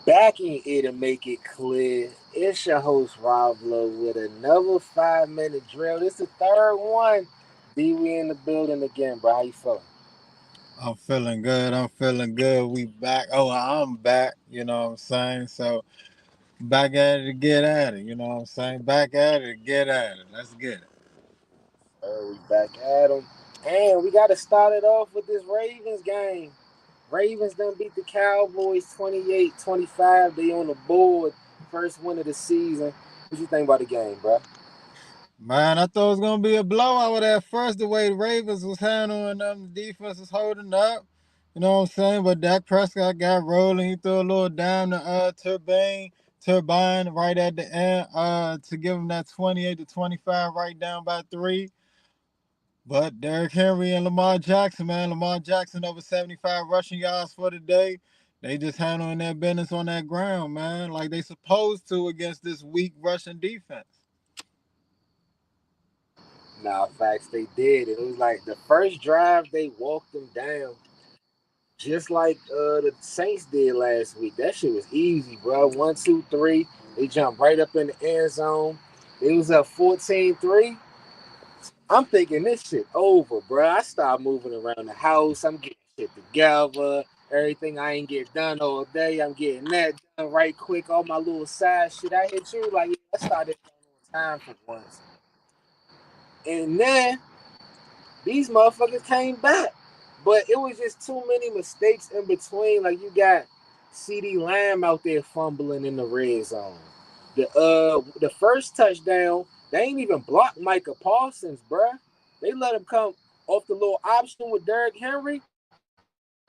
back in here to make it clear. It's your host Rob Lowe with another 5 minute drill. This is the third one. B, we in the building again, bro. How you feeling? I'm feeling good. I'm feeling good. We back. Oh, I'm back. You know what I'm saying? So back at it to get at it. You know what I'm saying? Back at it to get at it. Let's get it. We back at 'em. And we got to start it off with this Ravens game. Ravens done beat the Cowboys 28-25. They on the board. First win of the season. What you think about the game, bro? Man, I thought it was gonna be a blowout at first. The way the Ravens was handling them, the defense was holding up. You know what I'm saying? But Dak Prescott got rolling. He threw a little down to Turbine right at the end to give him that 28-25 right down by three. But Derrick Henry and Lamar Jackson, man, Lamar Jackson over 75 rushing yards for the day. They just handling their business on that ground, man, like they supposed to against this weak Russian defense. Nah, facts, they did. It was like the first drive, they walked them down. Just like the Saints did last week. That shit was easy, bro. One, two, three. They jumped right up in the end zone. It was up 14-3. I'm thinking this shit over, bro. I start moving around the house. I'm getting shit together. Everything I ain't get done all day, I'm getting that done right quick. All my little side shit. I hit you like, yeah, I started on time for once. And then these motherfuckers came back. But it was just too many mistakes in between. Like you got CD Lamb out there fumbling in the red zone. The first touchdown, they ain't even blocked Micah Parsons, bruh. They let him come off the little option with Derrick Henry.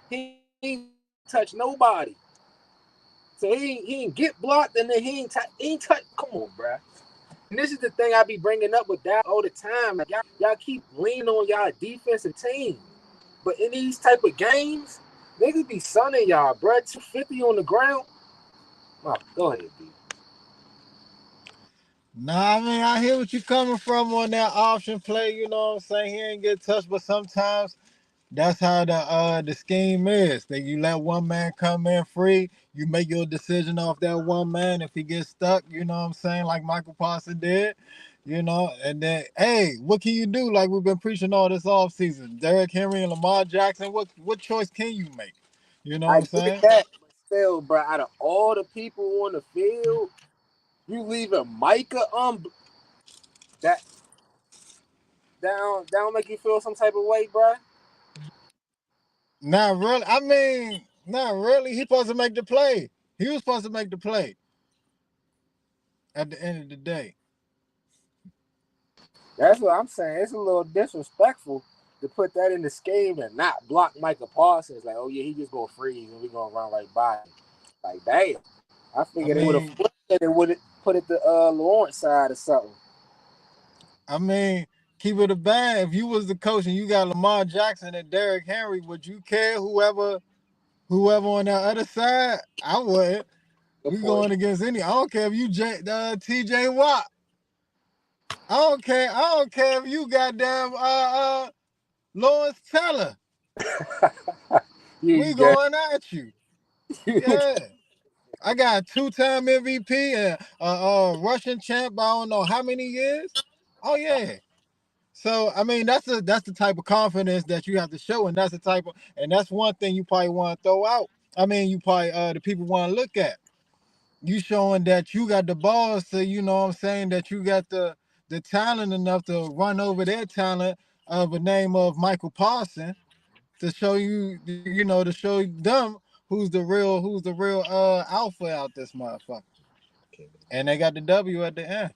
He ain't touch nobody. So he ain't get blocked, and then he ain't touch. Come on, bruh. And this is the thing I be bringing up with that all the time. Like y'all keep leaning on y'all defensive team. But in these type of games, niggas be sunning y'all, bro. 250 on the ground. Oh, go ahead, B. Nah, I mean, I hear what you coming from on that option play. You know what I'm saying? He ain't get touched, but sometimes that's how the scheme is. That you let one man come in free, you make your decision off that one man. If he gets stuck, you know what I'm saying, like Michael Parsons did, and then hey, what can you do? Like we've been preaching all this off season. Derrick Henry and Lamar Jackson, what choice can you make? You know what I I'm get saying? that, but still, bro. Out of all the people on the field, you leaving Micah that down make you feel some type of way, bro. Not really. I mean, not really. He supposed to make the play. He was supposed to make the play at the end of the day. That's what I'm saying. It's a little disrespectful to put that in the scheme and not block Micah Parsons. Like, oh yeah, he just gonna freeze and we gonna run right by him. Like, damn. I I figured they would have mean, flipped it and would have put it to Lawrence side or something. I mean, keep it a band. If you was the coach and you got Lamar Jackson and Derrick Henry, would you care whoever on that other side? I wouldn't. Good We point. going against any. I don't care if you T.J. Watt. I don't care. I don't care if you goddamn Lawrence Taylor. You We got going at you. you Yeah. I got two-time MVP and Russian champ. I don't know how many years. Oh yeah. So I mean that's the type of confidence that you have to show, and that's one thing you probably want to throw out. I mean you probably the people want to look at you showing that you got the balls to what I'm saying that you got the talent enough to run over their talent of a name of Michael Parsons to show to show them who's the real alpha out this motherfucker. And they got the W at the end.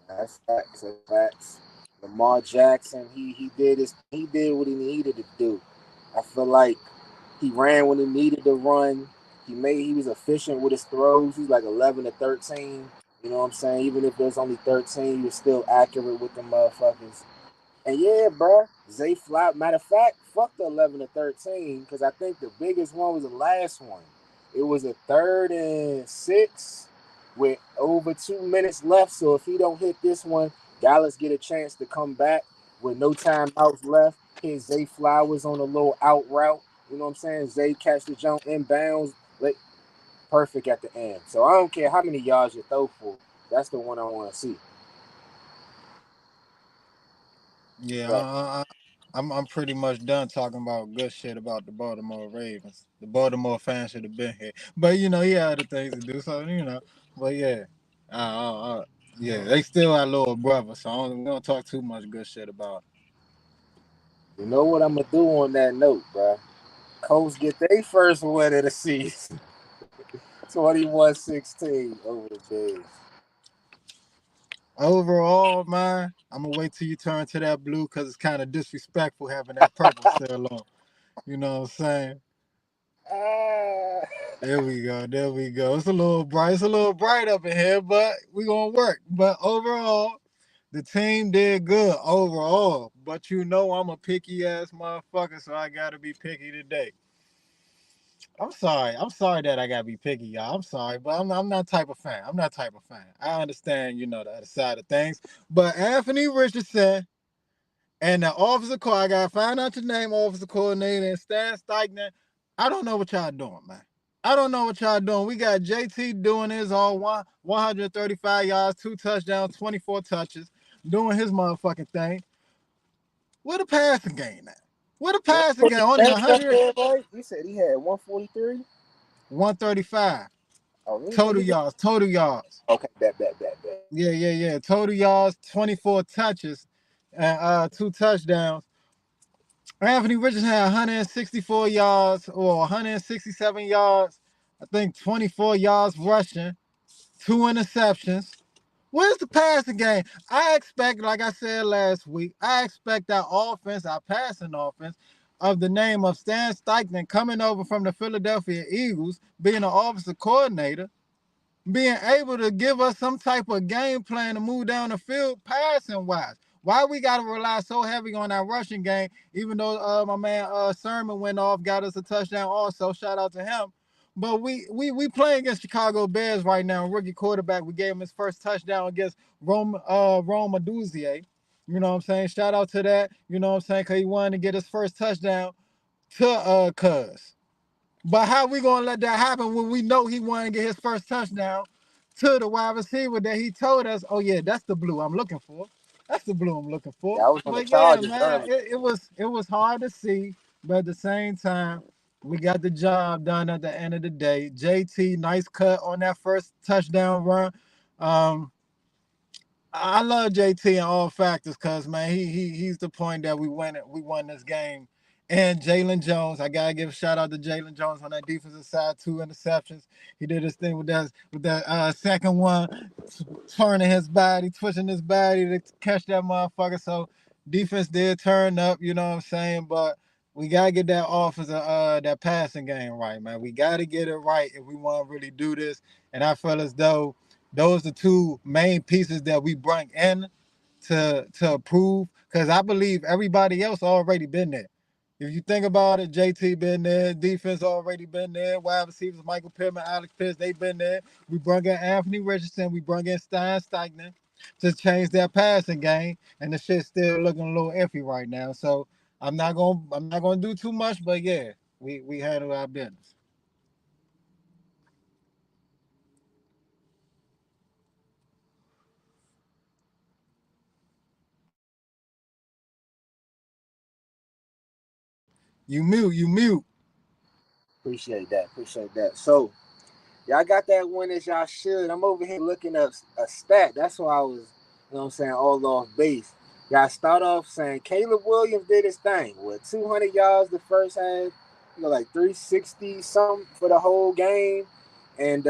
that's facts. That's facts. Lamar Jackson, he did what he needed to do. I feel like he ran when he needed to run. He was efficient with his throws. He's like 11 to 13. You know what I'm saying? Even if there's only 13, he was still accurate with the motherfuckers. And yeah, bro, Zay Flop. Matter of fact, fuck the 11 to 13 because I think the biggest one was the last one. It was a 3rd and 6 with over 2 minutes left. So if he don't hit this one, Dallas get a chance to come back with no timeouts left. Hit Zay Flowers on a little out route. You know what I'm saying? Zay catch the jump inbounds. Like perfect at the end. So I don't care how many yards you throw for. That's the one I want to see. Yeah, But I'm pretty much done talking about good shit about the Baltimore Ravens. The Baltimore fans should have been here, but he had other things to do. So but yeah, uh, uh, yeah, they still our little brother. So we don't talk too much good shit about. you know what I'm gonna do on that note, bro? Colts get their first win of the season, 21-16 over the Bears. Overall, man, I'm gonna wait till you turn to that blue because it's kind of disrespectful having that purple still on. You know what I'm saying? Ah. There we go. There we go. It's a little bright. It's a little bright up in here, but we gonna work. But overall, the team did good overall. But I'm a picky ass motherfucker, so I gotta be picky today. I'm sorry. I'm sorry that I gotta be picky, y'all. I'm sorry, but I'm not type of fan. I'm not type of fan. I understand, the other side of things. But Anthony Richardson and the offensive core, I gotta find out your name, offensive coordinator, and Stan Steichen. I don't know what y'all doing, man. I don't know what y'all doing. We got JT doing his all 135 yards, 2 touchdowns, 24 touches, doing his motherfucking thing. Where the passing game at? Where the Did I passing put game? the Only stats up 100, there, right? You said he had 143. 135 Oh, let total me go. yards. Total yards. Okay, bet. Yeah. Total yards, 24 touches, and 2 touchdowns. Anthony Richardson had 164 yards or 167 yards. I think 24 yards rushing, 2 interceptions. Where's the passing game? I expect, like I said last week, I expect our offense, our passing offense, of the name of Stan Steichen coming over from the Philadelphia Eagles, being an offensive coordinator, being able to give us some type of game plan to move down the field passing wise. Why we gotta rely so heavy on our rushing game, even though my man Sermon went off, got us a touchdown also. Shout out to him. But we playing against Chicago Bears right now, rookie quarterback. We gave him his first touchdown against Rome Aduzie. You know what I'm saying? Shout out to that. You know what I'm saying? Cause he wanted to get his first touchdown to Cuz. But how we gonna let that happen when we know he wanted to get his first touchdown to the wide receiver that he told us, oh yeah, that's the blue I'm looking for. That's the blue I'm looking for. Yeah, I was on the But yeah, Chargers man, early. it was hard to see, but at the same time, we got the job done at the end of the day. JT, nice cut on that first touchdown run. Um, I love JT in all factors because man, he's the point that we won this game. And Jalen Jones, I gotta give a shout out to Jalen Jones on that defensive side, 2 interceptions. He did his thing with that second one, turning his body, twitching his body to catch that motherfucker. So defense did turn up, you know what I'm saying? But we gotta get that offensive that passing game right, man. We gotta get it right if we want to really do this. And I feel as though those are two main pieces that we bring in to approve because I believe everybody else already been there. If you think about it, JT been there, defense already been there, wide receivers Michael Pittman, Alex Pitts, they been there. We brought in Anthony Richardson, we brought in Stein Steichen to change their passing game, and the shit's still looking a little iffy right now. So I'm not gonna do too much, but yeah, we handle our business. You mute. Appreciate that. So y'all got that win as y'all should. I'm over here looking up a stat. That's why I was, all off base. Y'all start off saying Caleb Williams did his thing with 200 yards the first half, like 360 something for the whole game. And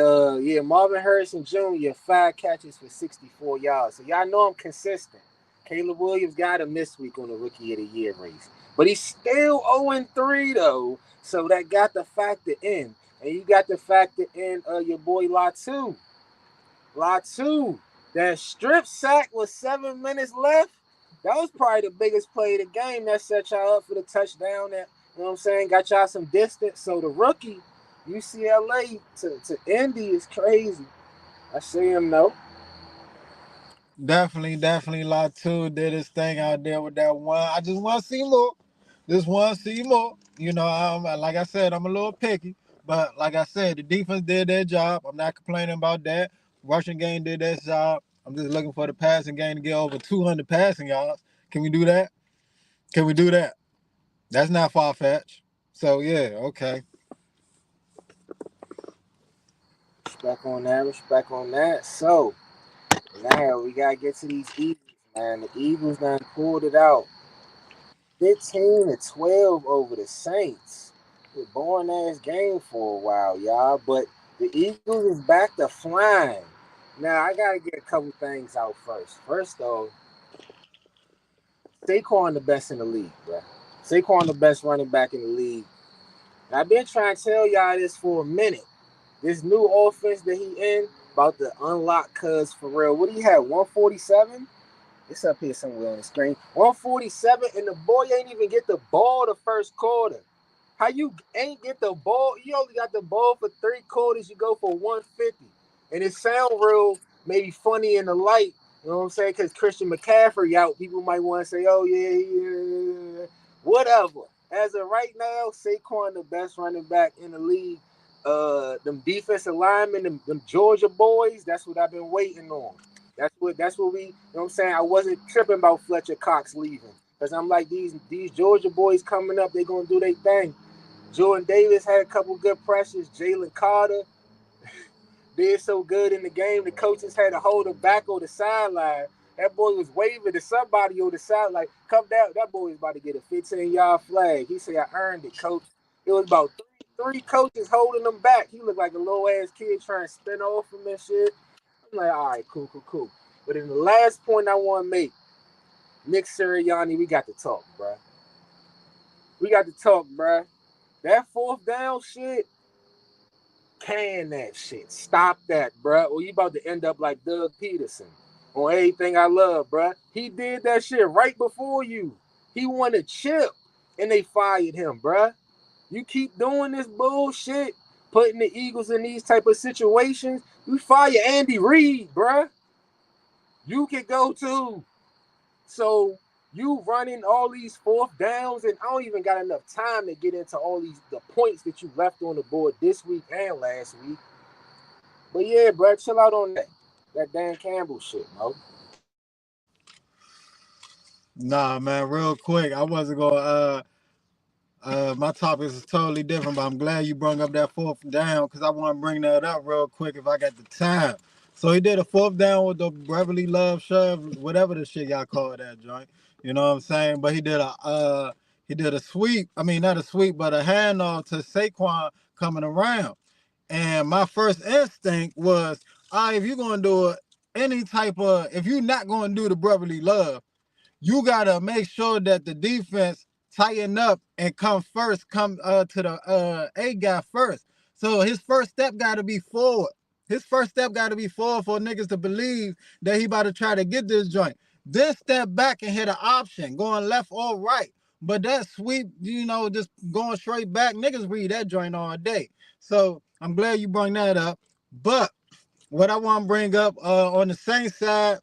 yeah, Marvin Harrison Jr., 5 catches for 64 yards. So y'all know I'm consistent. Caleb Williams got him this week on the Rookie of the Year race. But he's still 0-3 though. So that got to factor in. And you got to factor in your boy Latu. Latu. That strip sack with 7 minutes left. That was probably the biggest play of the game that set y'all up for the touchdown. That, you know what I'm saying, got y'all some distance. So the rookie, UCLA to Indy is crazy. I see him though. Definitely Latu did his thing out there with that one. I just want to see more. Just want to see more. Like I said, I'm a little picky. But like I said, the defense did their job. I'm not complaining about that. Rushing game did their job. I'm just looking for the passing game to get over 200 passing yards. Can we do that? Can we do that? That's not far fetched. So yeah, okay. Respect on that. Respect on that. So now we gotta get to these Eagles, man. The Eagles done pulled it out, 15-12 over the Saints. A boring ass game for a while, y'all. But the Eagles is back to flying. Now I gotta get a couple things out first. First though, Saquon the best in the league, bro. Saquon the best running back in the league. And I've been trying to tell y'all this for a minute. This new offense that he in about to unlock cuz for real. What do you have? 147? It's up here somewhere on the screen. 147, and the boy ain't even get the ball the first quarter. How you ain't get the ball? You only got the ball for 3 quarters. You go for 150, and it sound real maybe funny in the light. You know what I'm saying? Because Christian McCaffrey out, people might want to say, "Oh yeah, whatever." As of right now, Saquon the best running back in the league. Them defensive linemen, them Georgia boys. That's what I've been waiting on. That's what we, you know what I'm saying? I wasn't tripping about Fletcher Cox leaving. Because I'm like, these Georgia boys coming up, they gonna do their thing. Jordan Davis had a couple good pressures. Jalen Carter did so good in the game. The coaches had to hold him back on the sideline. That boy was waving to somebody on the side, like, come down. That boy was about to get a 15-yard flag. He said, I earned it, coach. It was about three coaches holding him back. He looked like a little ass kid trying to spin off him and shit. I'm like, all right, cool. But in the last point I want to make, Nick Sirianni, we got to talk, bruh. We got to talk, bruh. That fourth down shit, can that shit. Stop that, bruh. Or you about to end up like Doug Peterson on Everything I Love, bruh. He did that shit right before you. He won a chip, and they fired him, bruh. You keep doing this bullshit, putting the Eagles in these type of situations, you fire Andy Reid, bruh. You can go too. So you running all these fourth downs, and I don't even got enough time to get into all the points that you left on the board this week and last week. But yeah, bro, chill out on that Dan Campbell shit, bro. Nah, man, real quick. I wasn't gonna my topic is totally different, but I'm glad you brought up that fourth down because I want to bring that up real quick if I got the time. So he did a fourth down with the Beverly Love shove, whatever the shit y'all call that joint. You know what I'm saying? But he did a sweep. I mean, not a sweep, but a handoff to Saquon coming around. And my first instinct was, all right, if you're gonna do it, any type of, if you're not gonna do the brotherly love, you gotta make sure that the defense tighten up and come to the A guy first. So his first step gotta be forward. His first step gotta be forward for niggas to believe that he about to try to get this joint. Then step back and hit an option, going left or right. But that sweep, just going straight back, niggas read that joint all day. So I'm glad you brought that up. But what I want to bring up on the same side,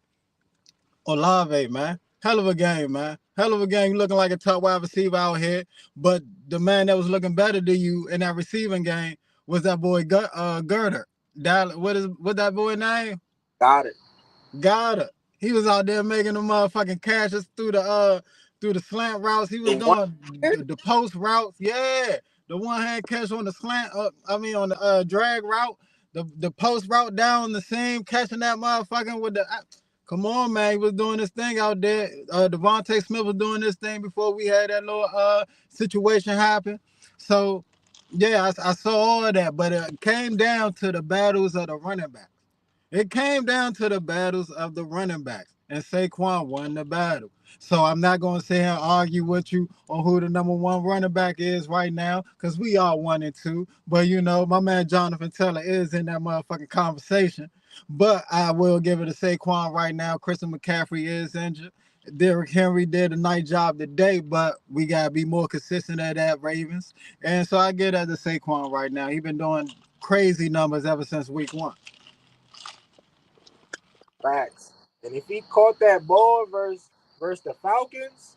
Olave, man. Hell of a game, man. Hell of a game. You looking like a top wide receiver out here. But the man that was looking better than you in that receiving game was that boy Girder. What that boy name? Got it. Got it. He was out there making the motherfucking catches through the slant routes. He The was one doing the post routes. Yeah. The one hand catch on the slant, on the drag route, the post route down the seam, catching that motherfucking with the come on, man. He was doing this thing out there. Devontae Smith was doing this thing before we had that little situation happen. So yeah, I saw all of that, but it came down to the battles of the running back. It came down to the battles of the running backs, and Saquon won the battle. So I'm not going to sit here and argue with you on who the number one running back is right now, because we all 1 and 2. But, my man Jonathan Taylor is in that motherfucking conversation. But I will give it to Saquon right now. Christian McCaffrey is injured. Derrick Henry did a nice job today, but we got to be more consistent at that, Ravens. And so I get that to Saquon right now. He's been doing crazy numbers ever since week 1. facts. And if he caught that ball versus the Falcons,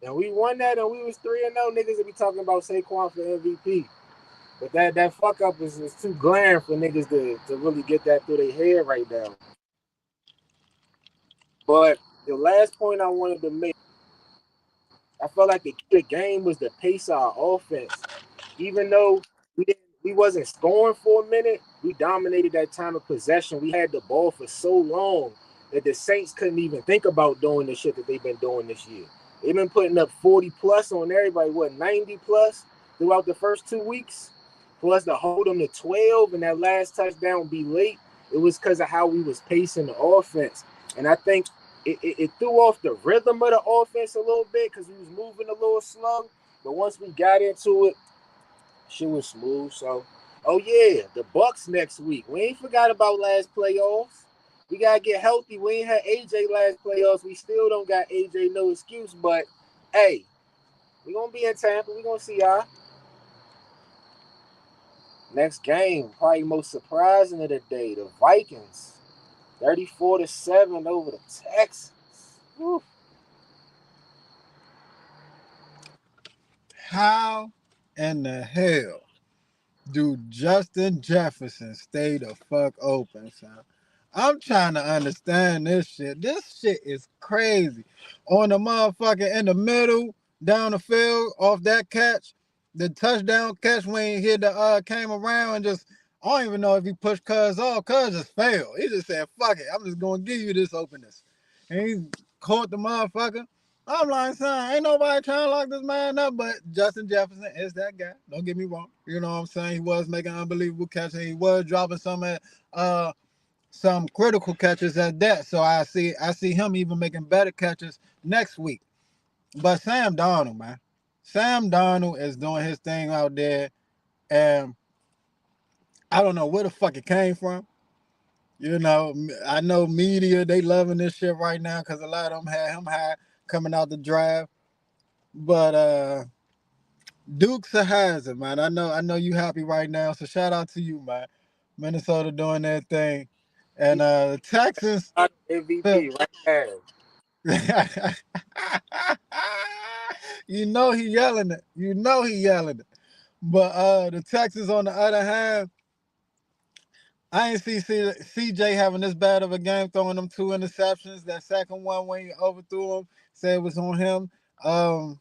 and we won that and we was 3-0, niggas would be talking about Saquon for MVP. But that fuck up is too glaring for niggas to really get that through their head right now. But the last point I wanted to make, I felt like the key of the game was the pace of our offense. Even though we wasn't scoring for a minute, we dominated that time of possession. We had the ball for so long that the Saints couldn't even think about doing the shit that they've been doing this year. They've been putting up 40 plus on everybody, 90 plus throughout the first 2 weeks. For us to hold them to 12 and that last touchdown be late, it was because of how we was pacing the offense. And I think it threw off the rhythm of the offense a little bit because we was moving a little slow. But once we got into it, she was smooth. So, oh yeah, the Bucks next week. We ain't forgot about last playoffs. We gotta get healthy. We ain't had AJ last playoffs. We still don't got AJ, no excuse. But hey, we gonna be in Tampa. We gonna see y'all next game. Probably most surprising of the day, the Vikings, 34-7 over the Texans. Woo. How in the hell do Justin Jefferson stay the fuck open, son? I'm trying to understand this shit. This shit is crazy. On the motherfucker in the middle, down the field, off that catch, the touchdown catch when he hit the came around and just I don't even know if he pushed Cuz off. Cuz just failed. He just said, fuck it. I'm just gonna give you this openness. And he caught the motherfucker. I'm like, son, ain't nobody trying to lock this man up, but Justin Jefferson is that guy. Don't get me wrong. You know what I'm saying? He was making unbelievable catches. He was dropping some critical catches at that. So I see him even making better catches next week. But Sam Darnold, man. Sam Darnold is doing his thing out there, and I don't know where the fuck it came from. You know, I know media, they loving this shit right now because a lot of them had him high coming out the draft. But Dukes of Hazzard, man. I know you happy right now, so shout out to you, man. Minnesota doing their thing. And the Texans MVP right there. you know he yelling it. You know he yelling it. But the Texans on the other hand, I ain't see CJ having this bad of a game, throwing them 2 interceptions. That second one when he overthrew him, said it was on him. Um,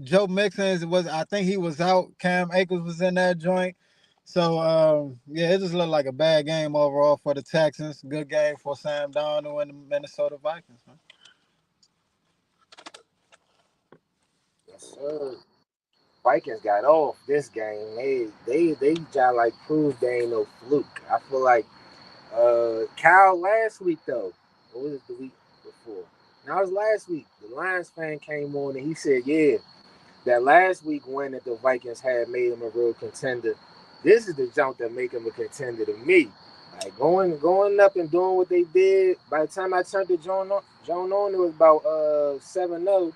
Joe Mixon was, I think he was out. Cam Akers was in that joint. So yeah, it just looked like a bad game overall for the Texans. Good game for Sam Darnold and the Minnesota Vikings. Man. Yes, sir. Vikings got off this game. They just like proved they ain't no fluke. I feel like Kyle last week though. What was it the week before? Now it was last week. The Lions fan came on and he said, yeah, that last week win that the Vikings had made him a real contender. This is the jump that make him a contender to me. Like going up and doing what they did. By the time I turned to Joan on, it was about 7-0.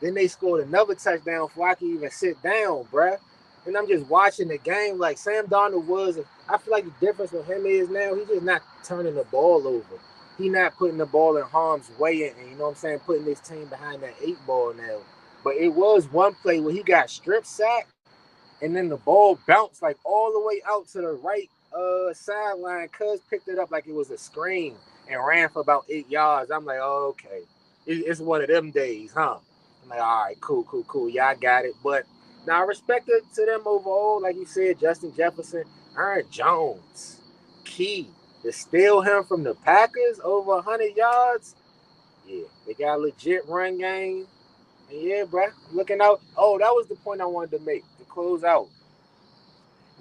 Then they scored another touchdown before I could even sit down, bruh. And I'm just watching the game. Like Sam Darnold was, I feel like the difference with him is now he's just not turning the ball over. He not putting the ball in harm's way, and you know what I'm saying, putting his team behind that 8 ball now. But it was one play where he got strip sacked, and then the ball bounced like all the way out to the right sideline. Cuz picked it up like it was a screen and ran for about 8 yards. I'm like, oh, okay, it's one of them days, huh? I'm like, all right, cool. Yeah, I got it. But now I respect it to them overall. Like you said, Justin Jefferson, Aaron Jones, key to steal him from the Packers over 100 yards. Yeah, they got a legit run game. And yeah, bro, looking out. Oh, that was the point I wanted to make to close out.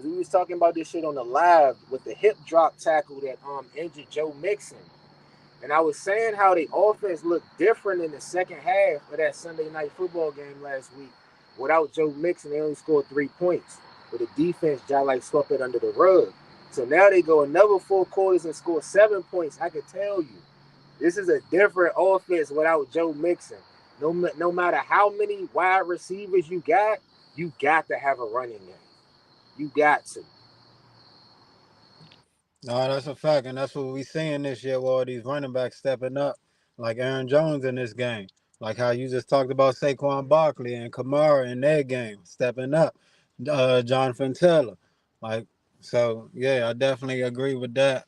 We was talking about this shit on the live with the hip drop tackle that injured Joe Mixon. And I was saying how the offense looked different in the second half of that Sunday night football game last week. Without Joe Mixon, they only scored 3 points. But the defense just like swept it under the rug. So now they go another 4 quarters and score 7 points. I could tell you, this is a different offense without Joe Mixon. No matter how many wide receivers you got to have a running game. You got to. No, that's a fact, and that's what we seeing this year with all these running backs stepping up, like Aaron Jones in this game. Like how you just talked about Saquon Barkley and Kamara in their game, stepping up. Jonathan Taylor. Like, so yeah, I definitely agree with that.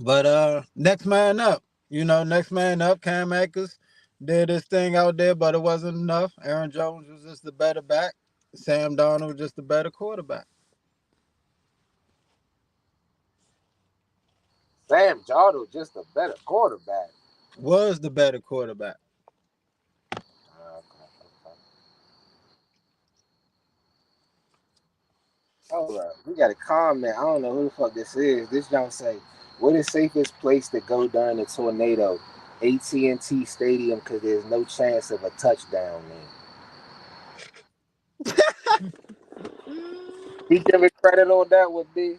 But next man up. Next man up, Cam Akers did his thing out there, but it wasn't enough. Aaron Jones was just the better back. Sam Darnold was just the better quarterback. Sam Darnold just a better quarterback. Was the better quarterback. Okay. Hold up. We got a comment. I don't know who the fuck this is. This don't say, what is safest place to go during a tornado? AT&T Stadium because there's no chance of a touchdown there. He giving credit on that one, D.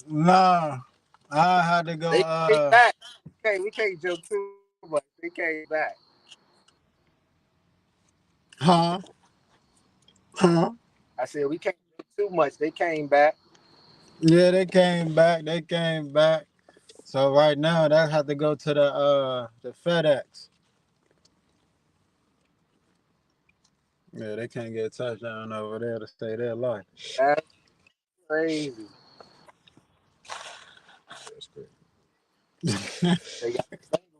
Nah, I had to go. They came back. Okay, we can't joke too much. They came back. Huh? Huh? I said we can't joke too much. They came back. Yeah, they came back. They came back. So right now, that had to go to the FedEx. Yeah, they can't get a touchdown over there to stay there life. That's crazy. That's crazy. They got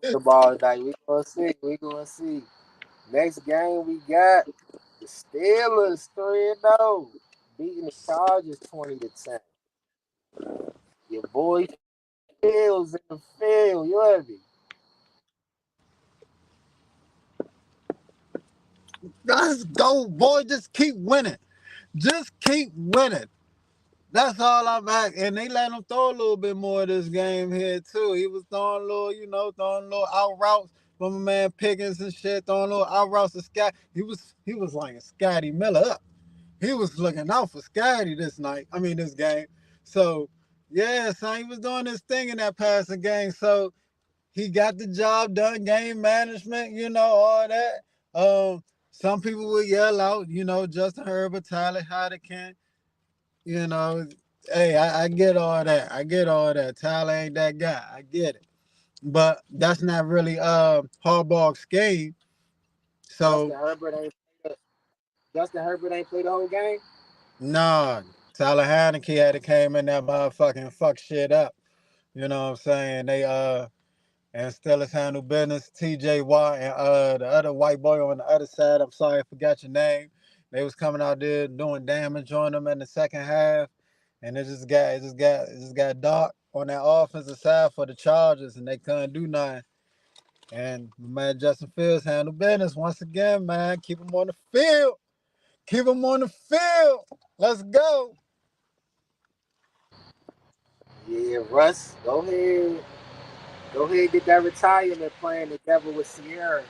the ball tonight. We gonna see. We gonna see. Next game we got the Steelers 3-0, beating the Chargers 20-10. Your boy Fields in the field. You heard me? Let's go, boy. Just keep winning. Just keep winning. That's all I'm at. And they let him throw a little bit more of this game here, too. He was throwing a little, throwing a little out routes from a man Pickens and shit, throwing a little out routes to Scott. He was like Scotty Miller up. He was looking out for Scotty this game. So, yeah, son, he was doing his thing in that passing game. So, he got the job done, game management, all that. Some people will yell out, Justin Herbert, Tyler Heidekin, you know. Hey, I get all that. I get all that. Tyler ain't that guy. I get it. But that's not really Harbaugh's game. So Justin Herbert ain't. Justin Herbert ain't played the whole game. nah, Tyler Heineke had to came in that motherfucking fuck shit up. You know what I'm saying? They and Steelers handle business. TJ Watt and the other white boy on the other side. I'm sorry I forgot your name. They was coming out there doing damage on them in the second half. And it just got dark on that offensive side for the Chargers and they couldn't do nothing. And my man Justin Fields handled business once again, man. Keep him on the field. Keep him on the field. Let's go. Yeah, Russ, go ahead. Go ahead, get that retirement plan together with Sierra.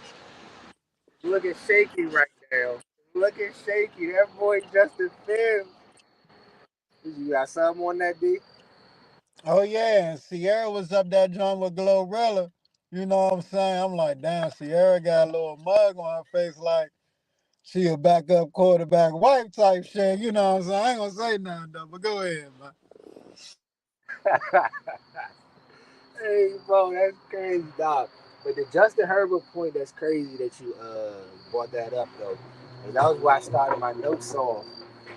You looking shaky right now. You looking shaky. That boy Justin Fields. You got something on that D? Oh yeah, and Sierra was up that joint with Glorilla. You know what I'm saying? I'm like, damn, Sierra got a little mug on her face like she a backup quarterback wife type shit. You know what I'm saying? I ain't gonna say nothing though, but go ahead, man. Hey, bro, that's crazy, dog. But the Justin Herbert point, that's crazy that you brought that up, though. And that was why I started my notes off.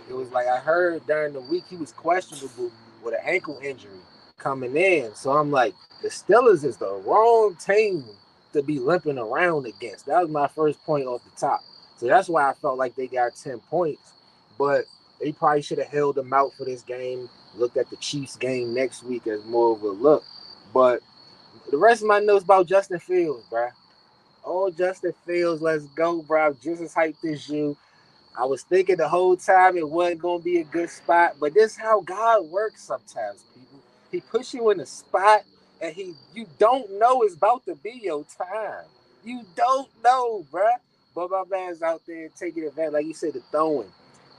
It was like I heard during the week he was questionable with an ankle injury coming in. So I'm like, the Steelers is the wrong team to be limping around against. That was my first point off the top. So that's why I felt like they got 10 points. But they probably should have held them out for this game, looked at the Chiefs game next week as more of a look. But the rest of my notes about Justin Fields, bro. Oh, Justin Fields, let's go, bro. I'm just as hyped as you. I was thinking the whole time it wasn't gonna be a good spot, but this is how God works sometimes, people. He puts you in a spot and you don't know it's about to be your time. You don't know, bruh. But my man's out there taking advantage, like you said, the throwing.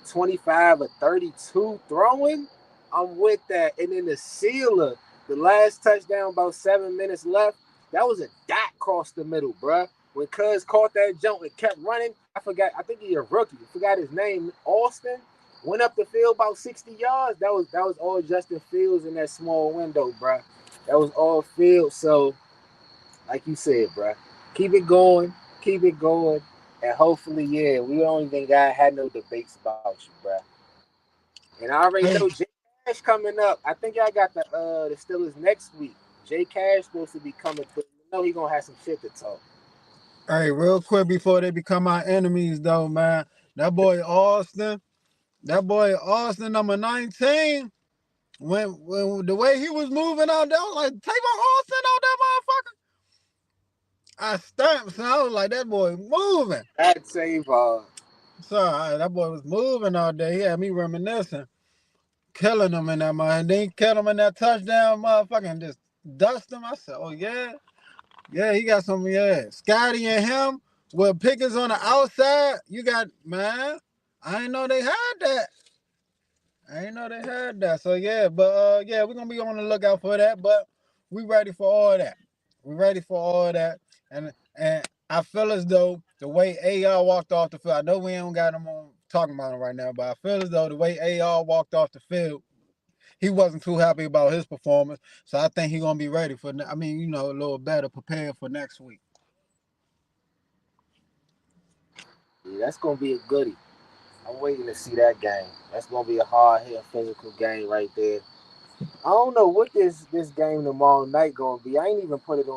25 or 32 throwing. I'm with that. And then the sealer, the last touchdown, about 7 minutes left. That was a dot across the middle, bruh. When Cuz caught that jump and kept running, I forgot. I think he's a rookie. I forgot his name. Austin went up the field about 60 yards. That was all Justin Fields in that small window, bro. That was all field. So, like you said, bro, keep it going, and hopefully, yeah, we don't even got had no debates about you, bro. And I already know Hey, Jay Cash coming up. I think I got the Steelers next week. Jay Cash supposed to be coming through. You know he gonna have some shit to talk. hey, real quick before they become our enemies, though, man. That boy Austin, number 19. When the way he was moving out there, I was like, take my Austin out that motherfucker. I stamped, so I was like, that boy moving. That save So that boy was moving all day. He had me reminiscing, killing him in that mother. And then he killed him in that touchdown, motherfucking just dust him. I said, oh yeah, yeah, he got some, yeah. Scotty and him with Pickens on the outside. You got, man, I didn't know they had that. I didn't know they had that. So yeah, but yeah, we're gonna be on the lookout for that. But we ready for all that. We ready for all that. And I feel as though the way AR walked off the field, I know we ain't got him on talking about him right now, but I feel as though the way AR walked off the field, he wasn't too happy about his performance. So I think he's gonna be ready for. I mean, you know, a little better prepared for next week. yeah, that's gonna be a goodie. I'm waiting to see that game. That's gonna be a hard hit physical game right there. I don't know what this game tomorrow night gonna be. I ain't even put it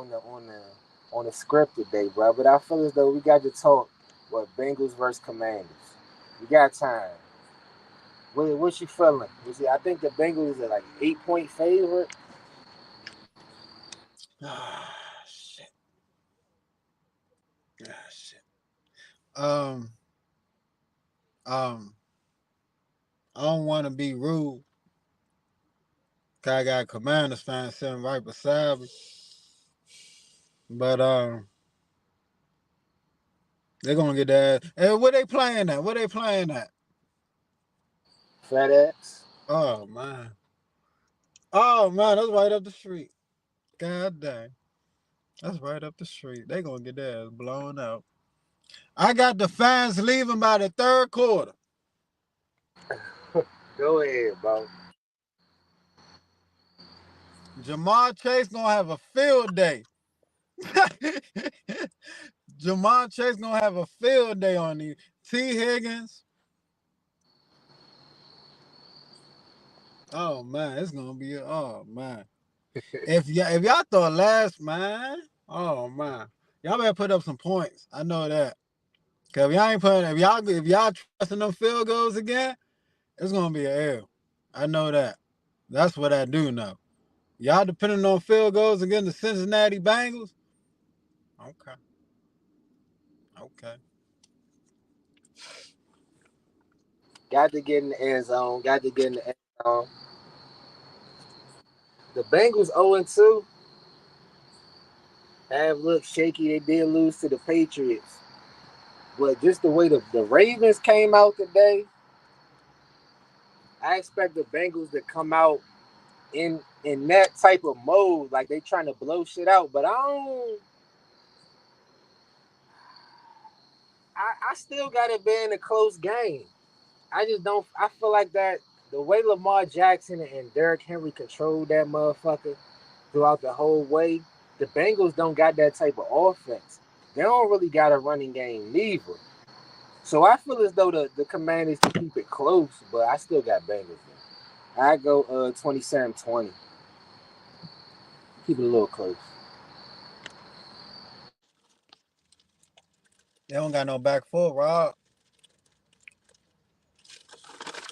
on the script today, bro. But I feel as though we got to talk what Bengals versus Commanders. We got time. What you feeling? I think the Bengals are like 8-point favorite. Ah, shit. Ah, shit. Um, um, I don't want to be rude. I got Commanders fan sitting right beside me. But they're gonna get that. Hey, where they playing at? Where they playing at? FedEx. Oh man. Oh man, that's right up the street. God dang. That's right up the street. They gonna get their ass blown out. I got the fans leaving by the third quarter. Go ahead, bro. Jamar Chase gonna have a field day. Jamar Chase gonna have a field day on you. T. Higgins. Oh man, it's gonna be. Oh man. If y'all thought last, man, oh man, y'all better put up some points. I know that. Cause if y'all ain't putting, if y'all trusting them field goals again, it's gonna be an L. I know that. That's what I do know. Y'all depending on field goals against the Cincinnati Bengals. Okay, okay. Got to get in the end zone. Got to get in the end zone. The Bengals 0-2 have looked shaky. They did lose to the Patriots. But just the way the Ravens came out today, I expect the Bengals to come out in that type of mode, like they trying to blow shit out. But I still got it being a close game. I just don't. I feel like that the way Lamar Jackson and Derrick Henry controlled that motherfucker throughout the whole way, the Bengals don't got that type of offense. They don't really got a running game neither. So I feel as though the Commanders can keep it close, but I still got Bengals. I go 27-20. Keep it a little close. They don't got no back foot, Rob.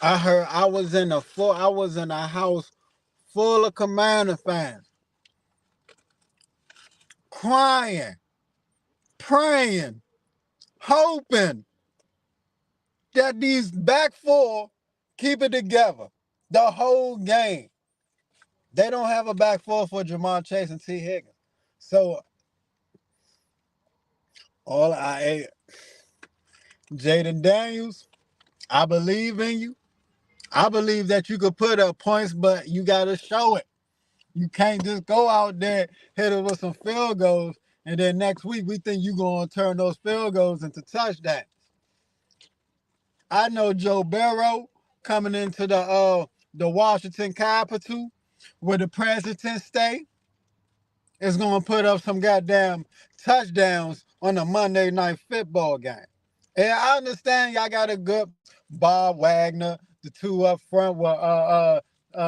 I heard I was in a house full of Commander fans, crying, praying, hoping that these back four keep it together the whole game. They don't have a back four for Jamar Chase and T. Higgins. So all I Jaden Daniels, I believe in you. I believe that you could put up points, but you gotta show it. You can't just go out there, hit it with some field goals, and then next week we think you're gonna turn those field goals into touchdowns. I know Joe Burrow coming into the Washington Capitol where the president stay. is going to put up some goddamn touchdowns on a Monday night football game. And I understand y'all got a good Bob Wagner, the two up front with De'Aaron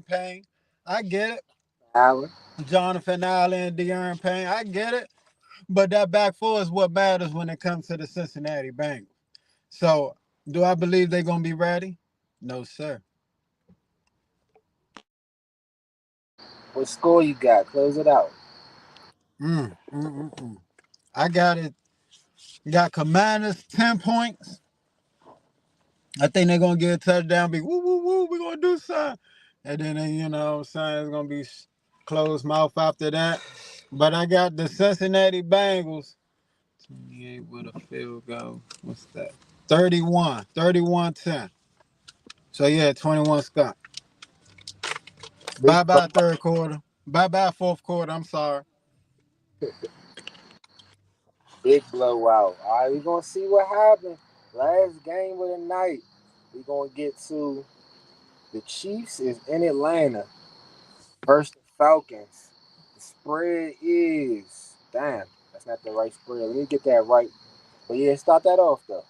Payne. I get it. Allen. Jonathan Allen and De'Aaron Payne. I get it. But that back four is what matters when it comes to the Cincinnati Bengals. So, do I believe they're going to be ready? No, sir. What score you got? Close it out. Mm, mm, mm, mm. I got it. Got Commanders 10 points. I think they're going to get a touchdown. Be woo, woo, woo. We're going to do something. And then, you know what I'm saying, it's going to be closed mouth after that. But I got the Cincinnati Bengals 28 with a field goal. What's that? 31-10. So, yeah, 21 Scott. Big Bye-bye third quarter. Bye-bye fourth quarter. I'm sorry. big blowout. All right, we're gonna see what happened. Last game of the night. We're gonna get to the Chiefs is in Atlanta versus the Falcons. The spread is that's not the right spread. Let me get that right. But yeah, start that off though.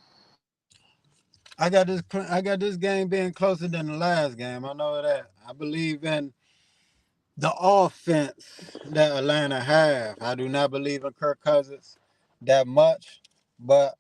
I got this game being closer than the last game. I know that. I believe in the offense that Atlanta have. I do not believe in Kirk Cousins that much, but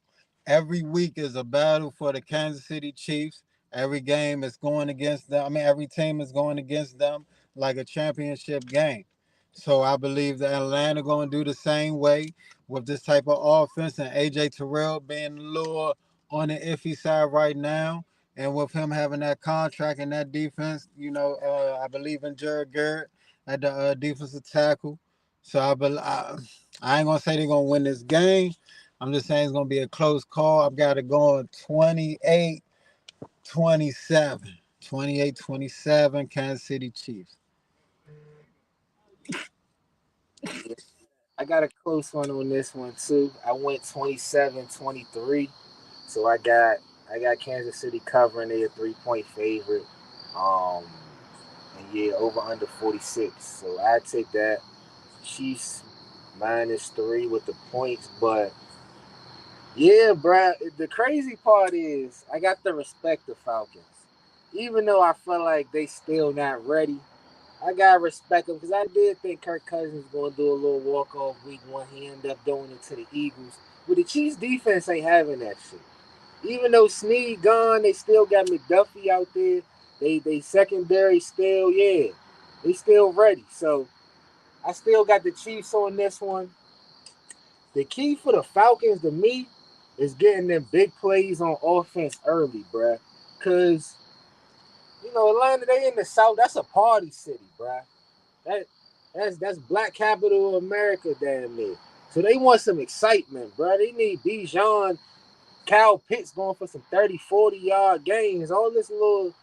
every week is a battle for the Kansas City Chiefs. Every game is going against them. I mean, every team is going against them like a championship game. So I believe that Atlanta going to do the same way with this type of offense and AJ Terrell being a little on the iffy side right now. And with him having that contract and that defense, I believe in Jared Garrett at the defensive tackle. So I ain't gonna say they're gonna win this game. I'm just saying it's gonna be a close call. I've got it going 28-27. 28-27 Kansas City Chiefs. Yeah, I got a close one on this one too. I went 27-23. So I got Kansas City covering their 3-point favorite. Um and yeah, over under 46. So I take that. Chiefs -3 with the points, but yeah, Brad. The crazy part is I got to respect the Falcons, even though I feel like they still not ready. I gotta respect them because I did think Kirk Cousins was gonna do a little walk off week one. He ended up doing it to the Eagles, but the Chiefs defense ain't having that shit. Even though Snead gone, they still got McDuffie out there. They secondary still, yeah, they still ready. So I still got the Chiefs on this one. The key for the Falcons to me is getting them big plays on offense early, bruh. Cause Atlanta, they in the South. That's a party city, bruh. That that's Black capital of America, damn near. So they want some excitement, bruh. They need Bijan, Kyle Pitts going for some 30, 40-yard games. All this little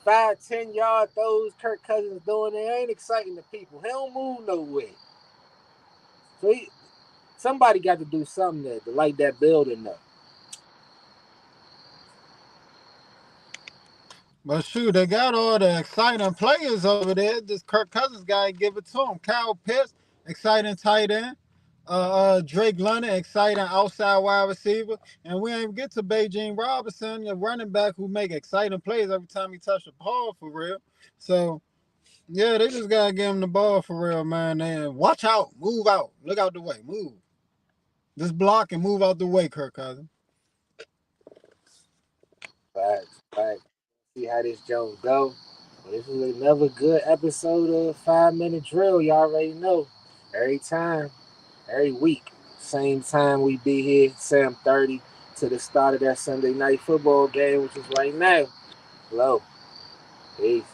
5, 10-yard throws Kirk Cousins doing, they ain't exciting the people. He don't move nowhere. So somebody got to do something there to light that building up. But shoot, they got all the exciting players over there. This Kirk Cousins guy, give it to him. Kyle Pitts, exciting tight end. Drake London, exciting outside wide receiver. And we ain't get to Beijing Robinson, your running back who make exciting plays every time he touch the ball for real. So yeah, they just gotta give him the ball for real, man. And watch out, move out, look out the way, move. Just block and move out the way, Kirk Cousins. Facts, facts. See how this Jones go. But this is another good episode of 5 Minute Drill. Y'all already know. Every time, every week, same time we be here, 7:30 to the start of that Sunday night football game, which is right now. Hello. Peace.